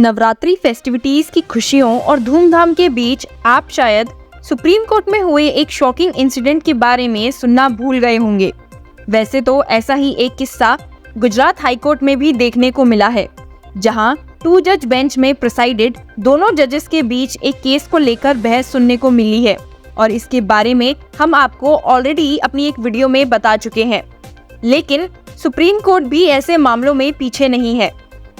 Navratri festivities की खुशियों और धूमधाम के बीच आप शायद सुप्रीम कोर्ट में हुए एक शॉकिंग इंसिडेंट के बारे में सुनना भूल गए होंगे। वैसे तो ऐसा ही एक किस्सा गुजरात हाई कोर्ट में भी देखने को मिला है, जहां 2 जज बेंच में प्रिसाइडेड दोनों जजेस के बीच एक केस को लेकर बहस सुनने को मिली है और इसके बारे में हम आपको ऑलरेडी अपनी एक वीडियो में बता चुके हैं। लेकिन सुप्रीम कोर्ट भी ऐसे मामलों में पीछे नहीं है।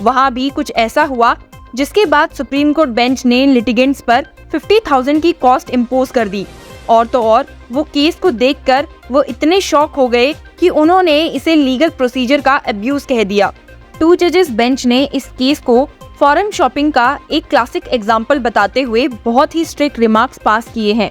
वहां भी कुछ ऐसा हुआ जिसके बाद सुप्रीम कोर्ट बेंच ने लिटिगेंट्स पर 50,000 की कॉस्ट इम्पोज कर दी। और तो और वो केस को देखकर वो इतने शॉक हो गए कि उन्होंने इसे लीगल प्रोसीजर का अब्यूज कह दिया। 2 जजेस बेंच ने इस केस को फॉरेन शॉपिंग का एक क्लासिक एग्जाम्पल बताते हुए बहुत ही स्ट्रिक्ट रिमार्क्स पास किए हैं।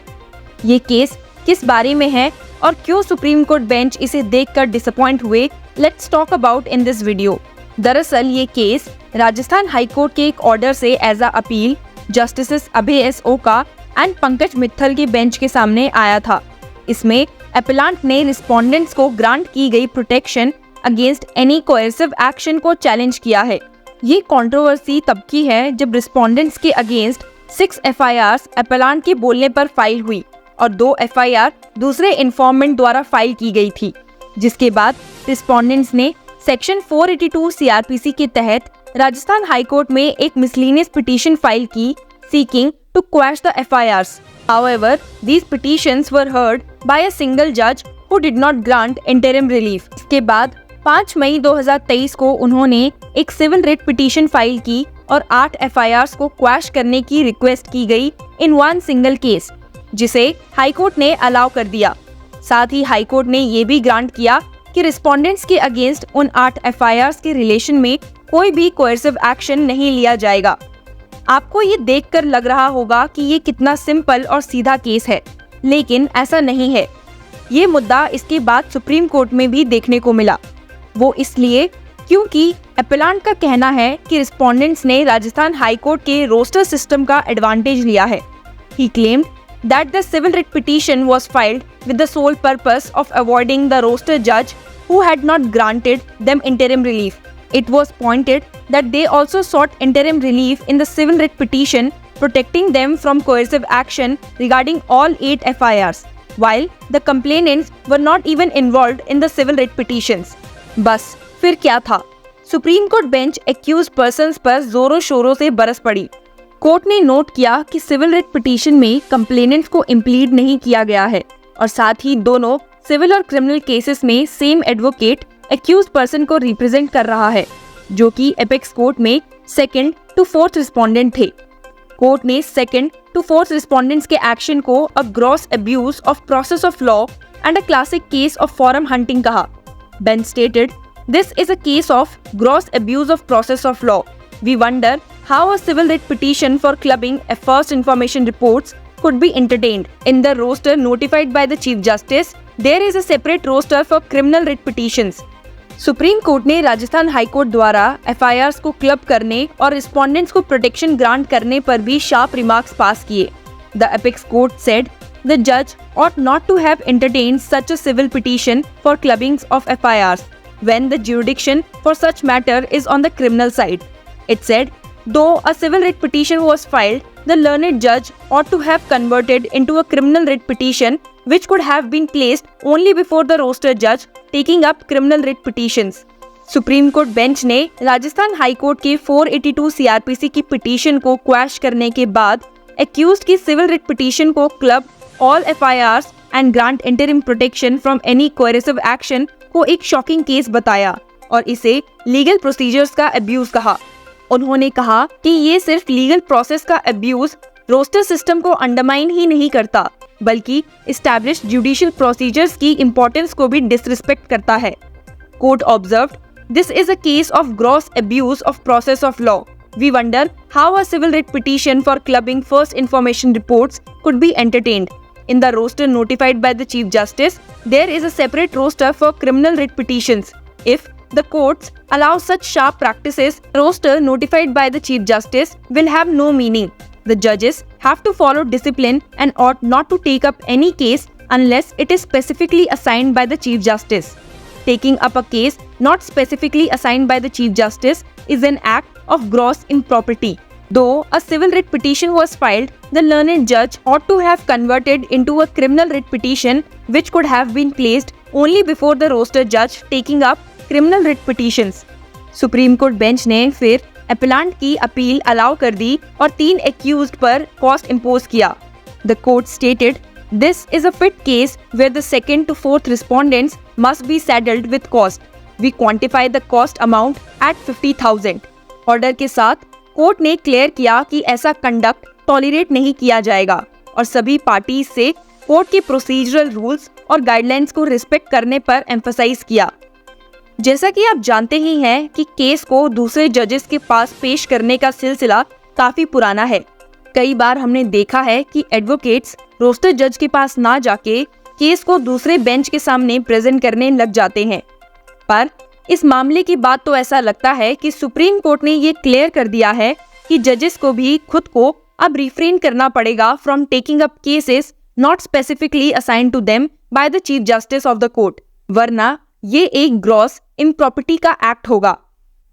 ये केस किस बारे में है और क्यों सुप्रीम कोर्ट बेंच इसे देखकर डिसअपॉइंट हुए, let's talk about in this video. दरअसल ये केस राजस्थान हाई कोर्ट के एक ऑर्डर से as a appeal justices Abhay S Oka and Pankaj Mittal के बेंच के सामने आया था। इसमें एपेलांट ने रिस्पोंडेंट्स को ग्रांट की गई protection against any coercive action को चैलेंज किया है। ये कंट्रोवर्सी तब की है जब रिस्पोंडेंट्स के अगेंस्ट 6 FIRs एपेलांट के बोलने पर फाइल हुई और 2 FIR दूसरे इन्फॉर्मेंट द्वारा फाइल की गई थी, जिसके बाद रिस्पोंडेंट्स ने सेक्शन 482 CRPC के तहत राजस्थान हाई कोर्ट में एक मिसलेनियस पिटीशन फाइल की seeking to quash the FIRs. However, these petitions were heard by a single judge who did not grant interim relief. इसके बाद 5 मई 2023 को उन्होंने एक सिविल रिट पिटीशन फाइल की और 8 FIRs को क्वैश करने की रिक्वेस्ट की गई इन वन सिंगल केस, जिसे हाई कोर्ट ने अलाउ कर दिया। साथ ही हाई कोर्ट ने ये भी ग्रांट किया कि रिस्पोंडेंट्स के अगेंस्ट उन 8 FIRs के रिलेशन में कोई भी कोएर्सिव एक्शन नहीं लिया जाएगा। आपको ये देखकर लग रहा होगा कि ये कितना सिंपल और सीधा केस है, लेकिन ऐसा नहीं है। ये मुद्दा इसके बाद सुप्रीम कोर्ट में भी देखने को मिला। वो इसलिए क्योंकि एपेलांट का कहना है कि रिस्पोंडेंट्स ने राजस्थान हाई कोर्ट के रोस्टर सिस्टम का एडवांटेज लिया है। ही claimed that the civil writ petition was filed with the sole purpose of avoiding the roster judge who had not granted them interim relief. It was pointed that they also sought interim relief in the civil writ petition, protecting them from coercive action regarding all 8 FIRs, while the complainants were not even involved in the civil writ petitions. बस फिर क्या था? Supreme court bench accused persons पर जोरों शोरों से बरस पड़ी। कोर्ट ने नोट किया कि सिविल रिट पिटीशन में कंप्लेनेंट्स को इम्प्लीड नहीं किया गया है और साथ ही दोनों सिविल और क्रिमिनल केसेस में सेम एडवोकेट एक्यूज्ड पर्सन को रिप्रेजेंट कर रहा है, जो कि एपेक्स कोर्ट में 2nd to 4th रिस्पोंडेंट थे। कोर्ट ने 2nd to 4th रिस्पोंडेंट्स के एक्शन को a gross abuse of process of law and a classic case of forum hunting कहा। Bench stated, this is a case of gross abuse of process of law. We wonder how a civil writ petition for clubbing a first information reports could be entertained. In the roster notified by the Chief Justice, there is a separate roster for criminal writ petitions. Supreme court ने Rajasthan high court द्वारा FIRs को club करने और respondents को protection grant करने पर भी sharp remarks पास किए। The apex court said the judge ought not to have entertained such a civil petition for clubbings of FIRs when the jurisdiction for such matter is on the criminal side. It said, though a civil writ petition was filed, the learned judge ought to have converted into a criminal writ petition, which could have been placed only before the roster judge taking up criminal writ petitions. Supreme court bench ने Rajasthan high court के 482 CRPC की petition को quash करने के बाद accused की civil writ petition को club all FIRs and grant interim protection from any coercive action को एक शॉकिंग केस बताया और इसे लीगल प्रोसीजर्स का अब्यूज कहा। उन्होंने कहा कि ये सिर्फ लीगल प्रोसेस का अब्यूज रोस्टर सिस्टम को अंडरमाइन ही नहीं करता, बल्कि एस्टैब्लिश्ड जुडिशियल प्रोसीजर्स की इंपॉर्टेंस को भी डिसरिस्पेक्ट करता है। Court observed, this is a case of gross abuse of process of law. We wonder how a civil writ petition for clubbing first information reports could be entertained. In the roster notified by the Chief Justice, there is a separate roster for criminal writ petitions. If the courts allow such sharp practices, roster notified by the Chief Justice will have no meaning. The judges have to follow discipline and ought not to take up any case unless it is specifically assigned by the Chief Justice. Taking up a case not specifically assigned by the Chief Justice is an act of gross impropriety. Though a civil writ petition was filed, the learned judge ought to have converted into a criminal writ petition, which could have been placed only before the roster judge taking up criminal writ petitions. Supreme court bench ने फिर appellant की appeal allow कर दी और 3 accused पर cost impose किया. The court stated, "This is a fit case where the second to fourth respondents must be saddled with cost. We quantify the cost amount at 50,000." Order के साथ court ने clear किया कि ऐसा conduct tolerate नहीं किया जाएगा और सभी पार्टी से कोर्ट के प्रोसीजरल रूल्स और गाइडलाइंस को रिस्पेक्ट करने पर एम्फसाइज किया. जैसा कि आप जानते ही हैं कि केस को दूसरे जजेस के पास पेश करने का सिलसिला काफी पुराना है. कई बार हमने देखा है कि एडवोकेट्स रोस्टर जज के पास ना जाके केस को दूसरे बेंच के सामने प्रेजेंट करने लग जाते हैं. पर इस मामले की बात तो ऐसा लगता है कि सुप्रीम कोर्ट ने ये क्लियर कर दिया है कि जजेस को भी खुद को अब रिफ्रेन करना पड़ेगा from taking up cases not specifically assigned to them by the chief justice of the court, वरना ये एक ग्रॉस इम्प्रॉपर्टी का एक्ट होगा.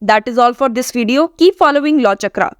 That is all for this video. Keep following law chakra.